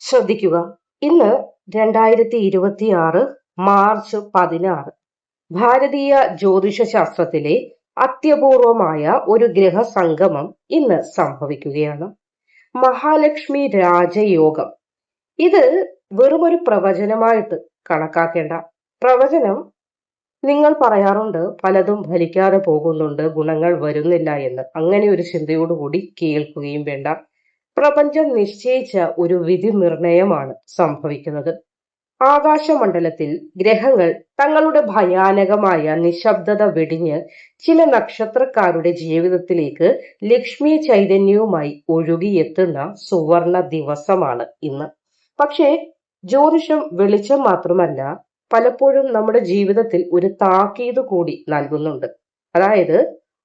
ശ്രദ്ധിക്കുക. ഇന്ന് 2026 മാർച്ച് 16. ഭാരതീയ ജ്യോതിഷശാസ്ത്രത്തിലെ അത്യപൂർവമായ ഒരു ഗ്രഹസംഗമം ഇന്ന് സംഭവിക്കുകയാണ്. മഹാലക്ഷ്മി രാജയോഗം. ഇത് വെറുമൊരു പ്രവചനമായിട്ട് കണക്കാക്കേണ്ട. പ്രവചനം, നിങ്ങൾ പറയാറുണ്ട് പലതും ഫലിക്കാതെ പോകുന്നുണ്ട്, ഗുണങ്ങൾ വരുന്നില്ല എന്ന്. അങ്ങനെ ഒരു ചിന്തയോടുകൂടി കേൾക്കുകയും വേണ്ട. പ്രപഞ്ചം നിശ്ചയിച്ച ഒരു വിധി നിർണയമാണ് സംഭവിക്കുന്നത്. ആകാശമണ്ഡലത്തിൽ ഗ്രഹങ്ങൾ തങ്ങളുടെ ഭയാനകമായ നിശബ്ദത വെടിഞ്ഞ് ചില നക്ഷത്രക്കാരുടെ ജീവിതത്തിലേക്ക് ലക്ഷ്മി ചൈതന്യവുമായി ഒഴുകിയെത്തുന്ന സുവർണ ദിവസമാണ് ഇന്ന്. പക്ഷേ ജ്യോതിഷം വെളിച്ചം മാത്രമല്ല, പലപ്പോഴും നമ്മുടെ ജീവിതത്തിൽ ഒരു താക്കീത് കൂടി നൽകുന്നുണ്ട്. അതായത്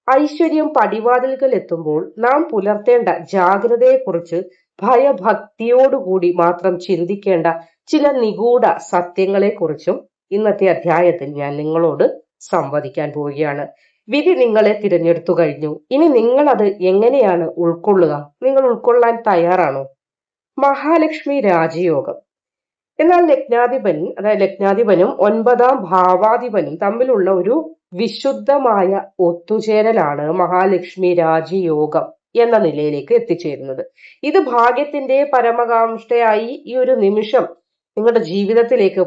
ഐശ്വര്യം പടിവാതിൽക്കൽ എത്തുമ്പോൾ നാം പുലർത്തേണ്ട ജാഗ്രതയെക്കുറിച്ച് ഭയഭക്തിയോടുകൂടി മാത്രം ചിന്തിക്കേണ്ട ചില നിഗൂഢ സത്യങ്ങളെക്കുറിച്ചും ഇന്നത്തെ അധ്യായത്തിൽ ഞാൻ നിങ്ങളോട് സംവദിക്കാൻ പോവുകയാണ്. വിധി നിങ്ങളെ തിരഞ്ഞെടുത്തു കഴിഞ്ഞു. ഇനി നിങ്ങൾ അത് എങ്ങനെയാണ് ഉൾക്കൊള്ളുക? നിങ്ങൾ ഉൾക്കൊള്ളാൻ തയ്യാറാണോ? മഹാലക്ഷ്മി രാജയോഗം. എന്നാൽ ലഗ്നാധിപനും 9ാം ഭാവാധിപനും തമ്മിലുള്ള ഒരു വിശുദ്ധമായ ഒത്തുചേരലാണ് മഹാലക്ഷ്മി രാജയോഗം എന്ന നിലയിലേക്ക് എത്തിച്ചേരുന്നത്. ഇത് ഭാഗ്യത്തിന്റെ പരമകാംക്ഷയായി ഈ ഒരു നിമിഷം നിങ്ങളുടെ ജീവിതത്തിലേക്ക്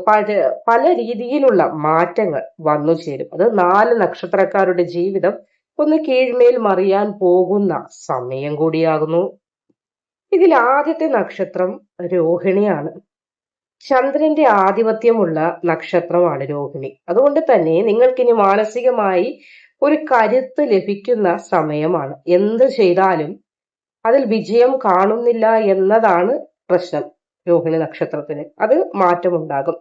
പല രീതിയിലുള്ള മാറ്റങ്ങൾ വന്നു ചേരും. അത് 4 നക്ഷത്രക്കാരുടെ ജീവിതം ഒന്ന് കീഴ്മേൽ മറിയാൻ പോകുന്ന സമയം കൂടിയാകുന്നു. ഇതിൽ ആദ്യത്തെ നക്ഷത്രം രോഹിണിയാണ്. ചന്ദ്രന്റെ ആധിപത്യമുള്ള നക്ഷത്രമാണ് രോഹിണി. അതുകൊണ്ട് തന്നെ നിങ്ങൾക്കിനി മാനസികമായി ഒരു കരുത്ത് ലഭിക്കുന്ന സമയമാണ്. എന്ത് ചെയ്താലും അതിൽ വിജയം കാണുന്നില്ല എന്നതാണ് പ്രശ്നം. രോഹിണി നക്ഷത്രത്തിന് അത് മാറ്റമുണ്ടാകും.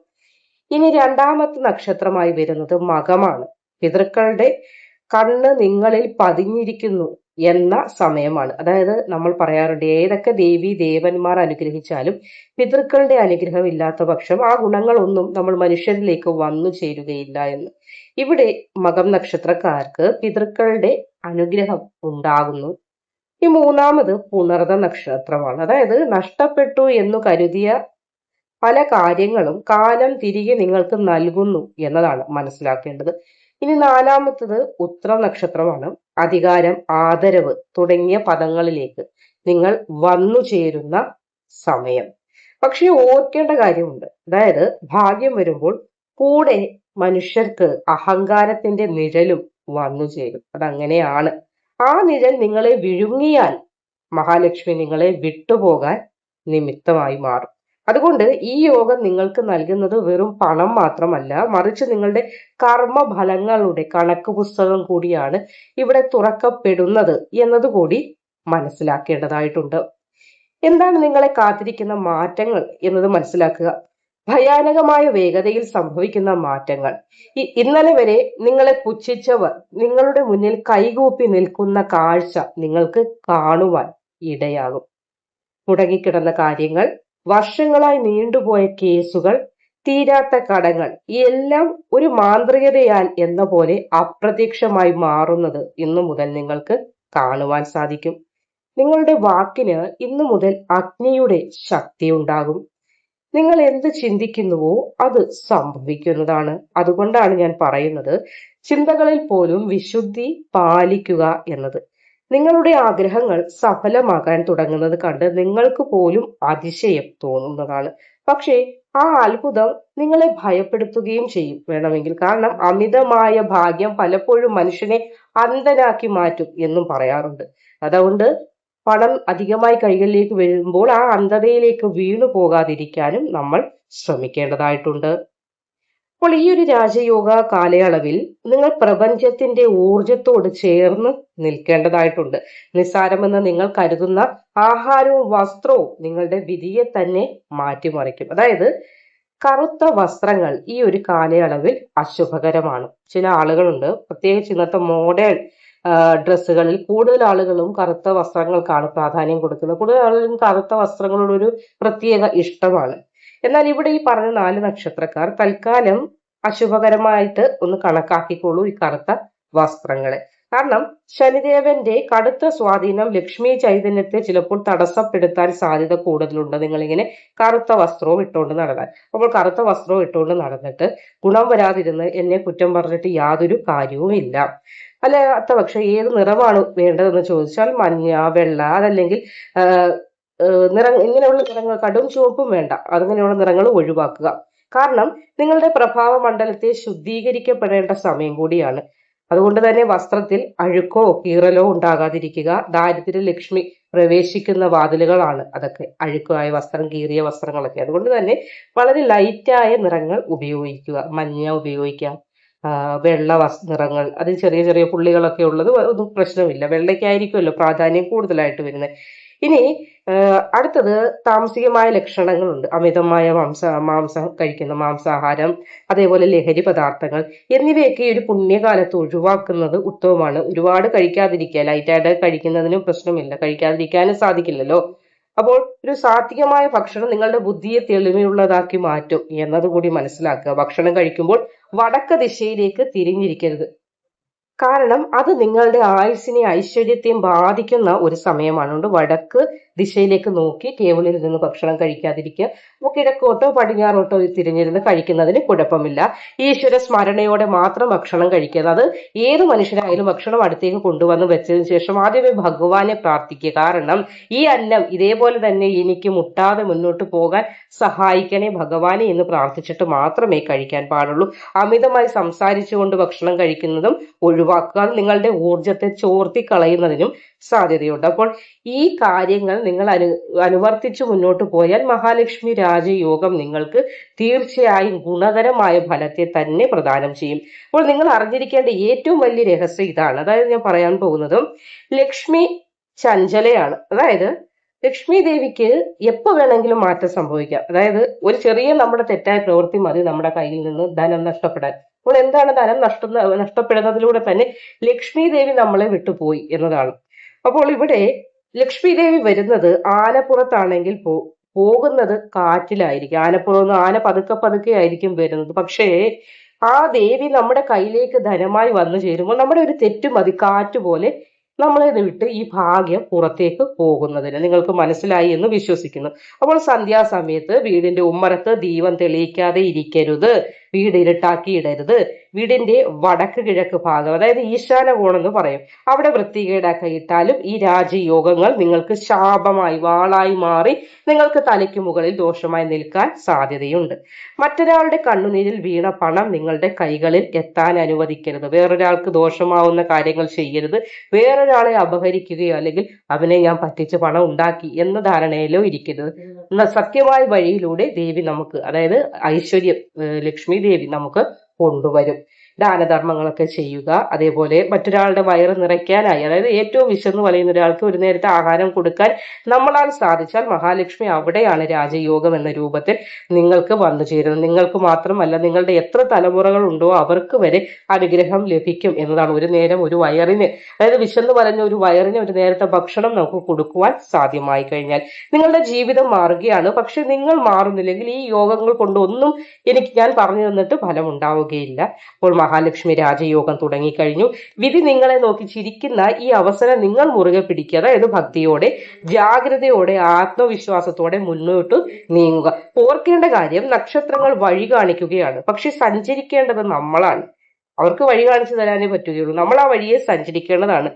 ഇനി രണ്ടാമത്തെ നക്ഷത്രമായി വരുന്നത് മകമാണ്. പിതൃക്കളുടെ കണ്ണ് നിങ്ങളിൽ പതിഞ്ഞിരിക്കുന്നു എന്ന സമയമാണ്. അതായത് നമ്മൾ പറയാറുണ്ട്, ഏതൊക്കെ ദേവി ദേവന്മാർ അനുഗ്രഹിച്ചാലും പിതൃക്കളുടെ അനുഗ്രഹം ഇല്ലാത്ത പക്ഷം ആ ഗുണങ്ങളൊന്നും നമ്മൾ മനുഷ്യരിലേക്ക് വന്നു ചേരുകയില്ല എന്ന്. ഇവിടെ മകം നക്ഷത്രക്കാർക്ക് പിതൃക്കളുടെ അനുഗ്രഹം ഉണ്ടാകുന്നു. ഈ മൂന്നാമത് പുണർത നക്ഷത്രമാണ്. അതായത് നഷ്ടപ്പെട്ടു എന്ന് കരുതിയ പല കാര്യങ്ങളും കാലം തിരികെ നിങ്ങൾക്ക് നൽകുന്നു എന്നതാണ് മനസ്സിലാക്കേണ്ടത്. ഇനി നാലാമത്തത് ഉത്ര നക്ഷത്രമാണ്. അധികാരം, ആദരവ് തുടങ്ങിയ പദങ്ങളിലേക്ക് നിങ്ങൾ വന്നു ചേരുന്ന സമയം. പക്ഷെ ഓർക്കേണ്ട കാര്യമുണ്ട്. അതായത് ഭാഗ്യം വരുമ്പോൾ കൂടെ മനുഷ്യർക്ക് അഹങ്കാരത്തിന്റെ നിഴലും വന്നു ചേരും. അതങ്ങനെയാണ്. ആ നിഴൽ നിങ്ങളെ വിഴുങ്ങിയാൽ മഹാലക്ഷ്മി നിങ്ങളെ വിട്ടുപോകാൻ നിമിത്തമായി മാറും. അതുകൊണ്ട് ഈ യോഗം നിങ്ങൾക്ക് നൽകുന്നത് വെറും പണം മാത്രമല്ല, മറിച്ച് നിങ്ങളുടെ കർമ്മഫലങ്ങളുടെ കണക്ക് പുസ്തകം കൂടിയാണ് ഇവിടെ തുറക്കപ്പെടുന്നത് എന്നതുകൂടി മനസ്സിലാക്കേണ്ടതായിട്ടുണ്ട്. എന്താണ് നിങ്ങളെ കാത്തിരിക്കുന്ന മാറ്റങ്ങൾ എന്നത് മനസ്സിലാക്കുക. ഭയാനകമായ വേഗതയിൽ സംഭവിക്കുന്ന മാറ്റങ്ങൾ. ഇന്നലെ വരെ നിങ്ങളെ പുച്ഛിച്ചവർ നിങ്ങളുടെ മുന്നിൽ കൈകൂപ്പി നിൽക്കുന്ന കാഴ്ച നിങ്ങൾക്ക് കാണുവാൻ ഇടയാകും. മുടങ്ങിക്കിടന്ന കാര്യങ്ങൾ, വർഷങ്ങളായി നീണ്ടുപോയ കേസുകൾ, തീരാത്ത കടങ്ങൾ എല്ലാം ഒരു മാന്ത്രികതയാൽ എന്ന പോലെ അപ്രത്യക്ഷമായി മാറുന്നത് ഇന്നു മുതൽ നിങ്ങൾക്ക് കാണുവാൻ സാധിക്കും. നിങ്ങളുടെ വാക്കിന് ഇന്നു മുതൽ അഗ്നിയുടെ ശക്തി ഉണ്ടാകും. നിങ്ങൾ എന്ത് ചിന്തിക്കുന്നുവോ അത് സംഭവിക്കുന്നതാണ്. അതുകൊണ്ടാണ് ഞാൻ പറയുന്നത്, ചിന്തകളിൽ പോലും വിശുദ്ധി പാലിക്കുക എന്നത്. നിങ്ങളുടെ ആഗ്രഹങ്ങൾ സഫലമാകാൻ തുടങ്ങുന്നത് കണ്ട് നിങ്ങൾക്ക് പോലും അതിശയം തോന്നുന്നതാണ്. പക്ഷേ ആ അത്ഭുതം നിങ്ങളെ ഭയപ്പെടുത്തുകയും ചെയ്യും വേണമെങ്കിൽ. കാരണം അമിതമായ ഭാഗ്യം പലപ്പോഴും മനുഷ്യനെ അന്ധനാക്കി മാറ്റും എന്നും പറയാറുണ്ട്. അതുകൊണ്ട് പണം അധികമായി കൈകളിലേക്ക് വരുമ്പോൾ ആ അന്ധതയിലേക്ക് വീണു പോകാതിരിക്കാനും നമ്മൾ ശ്രമിക്കേണ്ടതായിട്ടുണ്ട്. അപ്പോൾ ഈ ഒരു രാജയോഗ കാലയളവിൽ നിങ്ങൾ പ്രപഞ്ചത്തിന്റെ ഊർജത്തോട് ചേർന്ന് നിൽക്കേണ്ടതായിട്ടുണ്ട്. നിസ്സാരമെന്ന് നിങ്ങൾ കരുതുന്ന ആഹാരവും വസ്ത്രവും നിങ്ങളുടെ വിധിയെ തന്നെ മാറ്റിമറിക്കും. അതായത് കറുത്ത വസ്ത്രങ്ങൾ ഈ ഒരു കാലയളവിൽ അശുഭകരമാണ്. ചില ആളുകളുണ്ട്, പ്രത്യേകിച്ച് ഇന്നത്തെ മോഡേൺ ഡ്രസ്സുകളിൽ കൂടുതൽ ആളുകളും കറുത്ത വസ്ത്രങ്ങൾക്കാണ് പ്രാധാന്യം കൊടുക്കുന്നത്. കൂടുതൽ ആളുകളും കറുത്ത വസ്ത്രങ്ങളോടൊരു പ്രത്യേക ഇഷ്ടമാണ്. എന്നാൽ ഇവിടെ ഈ പറഞ്ഞ 4 നക്ഷത്രക്കാർ തൽക്കാലം അശുഭകരമായിട്ട് ഒന്ന് കണക്കാക്കിക്കോളൂ ഈ കറുത്ത വസ്ത്രങ്ങളെ. കാരണം ശനിദേവന്റെ കടുത്ത സ്വാധീനം ലക്ഷ്മി ചൈതന്യത്തെ ചിലപ്പോൾ തടസ്സപ്പെടുത്താൻ സാധ്യത കൂടുതലുണ്ട്. നിങ്ങളിങ്ങനെ കറുത്ത വസ്ത്രവും ഇട്ടുകൊണ്ട് നടന്നാൽ. അപ്പോൾ കറുത്ത വസ്ത്രവും ഇട്ടുകൊണ്ട് നടന്നിട്ട് ഗുണം വരാതിരുന്ന് എന്നെ കുറ്റം പറഞ്ഞിട്ട് യാതൊരു കാര്യവുമില്ല. അല്ലാത്ത പക്ഷെ ഏത് നിറമാണ് വേണ്ടതെന്ന് ചോദിച്ചാൽ മഞ്ഞ, വെള്ള, അതല്ലെങ്കിൽ ഇങ്ങനെയുള്ള നിറങ്ങൾ, കടും ചുവപ്പും വേണ്ട, അങ്ങനെയുള്ള നിറങ്ങൾ ഒഴിവാക്കുക. കാരണം നിങ്ങളുടെ പ്രഭാവ മണ്ഡലത്തെ ശുദ്ധീകരിക്കപ്പെടേണ്ട സമയം കൂടിയാണ്. അതുകൊണ്ട് തന്നെ വസ്ത്രത്തിൽ അഴുക്കോ കീറലോ ഉണ്ടാകാതിരിക്കുക. ദാരിദ്ര്യ ലക്ഷ്മി പ്രവേശിക്കുന്ന വാതിലുകളാണ് അതൊക്കെ, അഴുക്കായ വസ്ത്രം, കീറിയ വസ്ത്രങ്ങളൊക്കെ. അതുകൊണ്ട് തന്നെ വളരെ ലൈറ്റായ നിറങ്ങൾ ഉപയോഗിക്കുക. മഞ്ഞ ഉപയോഗിക്കാം, വെള്ള നിറങ്ങൾ, അതിൽ ചെറിയ ചെറിയ പുള്ളികളൊക്കെ ഉള്ളത് ഒന്നും പ്രശ്നമില്ല. വെള്ളയ്ക്കായിരിക്കുമല്ലോ പ്രാധാന്യം കൂടുതലായിട്ട് വരുന്നത്. ഇനി അടുത്തത് താമസികമായ ലക്ഷണങ്ങളുണ്ട്. അമിതമായ മാംസം കഴിക്കുന്ന മാംസാഹാരം, അതേപോലെ ലഹരി പദാർത്ഥങ്ങൾ എന്നിവയൊക്കെ ഒരു പുണ്യകാലത്ത് ഒഴിവാക്കുന്നത് ഉത്തമമാണ്. ഒരുപാട് കഴിക്കാതിരിക്കുക. ലൈറ്റായിട്ട് കഴിക്കുന്നതിനും പ്രശ്നമില്ല, കഴിക്കാതിരിക്കാനും സാധിക്കില്ലല്ലോ. അപ്പോൾ ഒരു സാത്വികമായ ഭക്ഷണം നിങ്ങളുടെ ബുദ്ധിയെ തെളിമയുള്ളതാക്കി മാറ്റും എന്നതുകൂടി മനസ്സിലാക്കുക. ഭക്ഷണം കഴിക്കുമ്പോൾ വടക്ക് ദിശയിലേക്ക് തിരിഞ്ഞിരിക്കരുത്. കാരണം അത് നിങ്ങളുടെ ആയുസ്സിനെ, ഐശ്വര്യത്തെയും ബാധിക്കുന്ന ഒരു സമയമാണ്. അതുകൊണ്ട് വടക്ക് ദിശയിലേക്ക് നോക്കി ടേബിളിൽ നിന്ന് ഭക്ഷണം കഴിക്കാതിരിക്കുക. അപ്പോൾ കിഴക്കോട്ടോ പടിഞ്ഞാറോട്ടോ തിരിഞ്ഞിരുന്ന് കഴിക്കുന്നതിന് കുഴപ്പമില്ല. ഈശ്വര സ്മരണയോടെ മാത്രം ഭക്ഷണം കഴിക്കുക. അത് ഏത് മനുഷ്യരായാലും ഭക്ഷണം അടുത്തേക്ക് കൊണ്ടുവന്ന് വെച്ചതിന് ശേഷം ആദ്യമേ ഭഗവാനെ പ്രാർത്ഥിക്കുക. കാരണം ഈ അന്നം ഇതേപോലെ തന്നെ എനിക്ക് മുട്ടാതെ മുന്നോട്ട് പോകാൻ സഹായിക്കണേ ഭഗവാനെ എന്ന് പ്രാർത്ഥിച്ചിട്ട് മാത്രമേ കഴിക്കാൻ പാടുള്ളൂ. അമിതമായി സംസാരിച്ചുകൊണ്ട് ഭക്ഷണം കഴിക്കുന്നതും ഒഴിവാക്കുക. അത് നിങ്ങളുടെ ഊർജത്തെ ചോർത്തി കളയുന്നതിനും സാധ്യതയുണ്ട്. അപ്പോൾ ഈ കാര്യങ്ങൾ നിങ്ങൾ അനുവർത്തിച്ചു മുന്നോട്ട് പോയാൽ മഹാലക്ഷ്മി രാജയോഗം നിങ്ങൾക്ക് തീർച്ചയായും ഗുണകരമായ ഫലത്തെ തന്നെ പ്രദാനം ചെയ്യും. അപ്പോൾ നിങ്ങൾ അറിഞ്ഞിരിക്കേണ്ട ഏറ്റവും വലിയ രഹസ്യം ഇതാണ്. അതായത് ഞാൻ പറയാൻ പോകുന്നതും, ലക്ഷ്മി ചഞ്ചലയാണ്. അതായത് ലക്ഷ്മി ദേവിക്ക് എപ്പോ വേണമെങ്കിലും മാറ്റം സംഭവിക്കാം. അതായത് ഒരു ചെറിയ നമ്മുടെ തെറ്റായ പ്രവൃത്തി മതി നമ്മുടെ കയ്യിൽ നിന്ന് ധനം നഷ്ടപ്പെടാൻ. അപ്പോൾ എന്താണ് ധനം നഷ്ടപ്പെടുന്നതിലൂടെ തന്നെ ലക്ഷ്മി ദേവി നമ്മളെ വിട്ടുപോയി എന്നതാണ്. അപ്പോൾ ഇവിടെ ലക്ഷ്മി ദേവി വരുന്നത് ആനപ്പുറത്താണെങ്കിൽ പോകുന്നത് കാറ്റിലായിരിക്കും. ആനപ്പുറം ആന പതുക്കെ പതുക്കെ ആയിരിക്കും വരുന്നത്. പക്ഷേ ആ ദേവി നമ്മുടെ കയ്യിലേക്ക് ധനമായി വന്നു ചേരുമ്പോൾ നമ്മുടെ ഒരു തെറ്റ് മതി, കാറ്റ് പോലെ നമ്മളെ വിട്ട് ഈ ഭാഗ്യം പുറത്തേക്ക് പോകുന്നതിന്. നിങ്ങൾക്ക് മനസ്സിലായി എന്ന് വിശ്വസിക്കുന്നു. അപ്പോൾ സന്ധ്യാസമയത്ത് വീടിന്റെ ഉമ്മറത്ത് ദീപം തെളിയിക്കാതെ ഇരിക്കരുത്. വീട് ഇരുട്ടാക്കി ഇടരുത്. വീടിന്റെ വടക്ക് കിഴക്ക് ഭാഗം, അതായത് ഈശാന കോണെന്ന് പറയും, അവിടെ വൃത്തികേടാക്കി ഇട്ടാലും ഈ രാജയോഗങ്ങൾ നിങ്ങൾക്ക് ശാപമായി, വാളായി മാറി നിങ്ങൾക്ക് തലയ്ക്ക് മുകളിൽ ദോഷമായി നിൽക്കാൻ സാധ്യതയുണ്ട്. മറ്റൊരാളുടെ കണ്ണുനീരിൽ വീണ പണം നിങ്ങളുടെ കൈകളിൽ എത്താൻ അനുവദിക്കരുത്. വേറൊരാൾക്ക് ദോഷമാവുന്ന കാര്യങ്ങൾ ചെയ്യരുത്. വേറൊരാളെ അപഹരിക്കുകയോ അല്ലെങ്കിൽ അവനെ ഞാൻ പറ്റിച്ച് പണം ഉണ്ടാക്കി എന്ന ധാരണയിലോ ഇരിക്കരുത്. സത്യമായ വഴിയിലൂടെ ദേവി നമുക്ക്, അതായത് ഐശ്വര്യം ലക്ഷ്മി ദേവി നമുക്ക് കൊണ്ടുവരും. ദാനധർമ്മങ്ങളൊക്കെ ചെയ്യുക. അതേപോലെ മറ്റൊരാളുടെ വയറ് നിറയ്ക്കാനായി, അതായത് ഏറ്റവും വിശന്ന് വലയുന്ന ഒരാൾക്ക് ഒരു നേരത്തെ ആഹാരം കൊടുക്കാൻ നമ്മളാൽ സാധിച്ചാൽ മഹാലക്ഷ്മി അവിടെയാണ് രാജയോഗം എന്ന രൂപത്തിൽ നിങ്ങൾക്ക് വന്നു ചേരുന്നത്. നിങ്ങൾക്ക് മാത്രമല്ല, നിങ്ങളുടെ എത്ര തലമുറകൾ ഉണ്ടോ അവർക്ക് വരെ അനുഗ്രഹം ലഭിക്കും എന്നതാണ്. ഒരു നേരം ഒരു വയറിന്, അതായത് വിശന്ന് വലഞ്ഞ ഒരു വയറിന് ഒരു നേരത്തെ ഭക്ഷണം നമുക്ക് കൊടുക്കുവാൻ സാധ്യമായി കഴിഞ്ഞാൽ നിങ്ങളുടെ ജീവിതം മാറുകയാണ്. പക്ഷെ നിങ്ങൾ മാറുന്നില്ലെങ്കിൽ ഈ യോഗങ്ങൾ കൊണ്ട് ഒന്നും ഞാൻ പറഞ്ഞു തന്നിട്ട് ഫലം ഉണ്ടാവുകയില്ല. അപ്പോൾ മഹാലക്ഷ്മി രാജയോഗം തുടങ്ങിക്കഴിഞ്ഞു. വിധി നിങ്ങളെ നോക്കി ചിരിക്കുന്ന ഈ അവസരം നിങ്ങൾ മുറുകെ പിടിക്കുക. അതായത് ഭക്തിയോടെ, ജാഗ്രതയോടെ, ആത്മവിശ്വാസത്തോടെ മുന്നോട്ട് നീങ്ങുക. ഓർക്കേണ്ട കാര്യം, നക്ഷത്രങ്ങൾ വഴി കാണിക്കുകയാണ്, പക്ഷെ സഞ്ചരിക്കേണ്ടത് നമ്മളാണ്. അവർക്ക് വഴി കാണിച്ചു തരാനേ പറ്റുകയുള്ളൂ. നമ്മൾ ആ വഴിയെ സഞ്ചരിക്കേണ്ടതാണ്.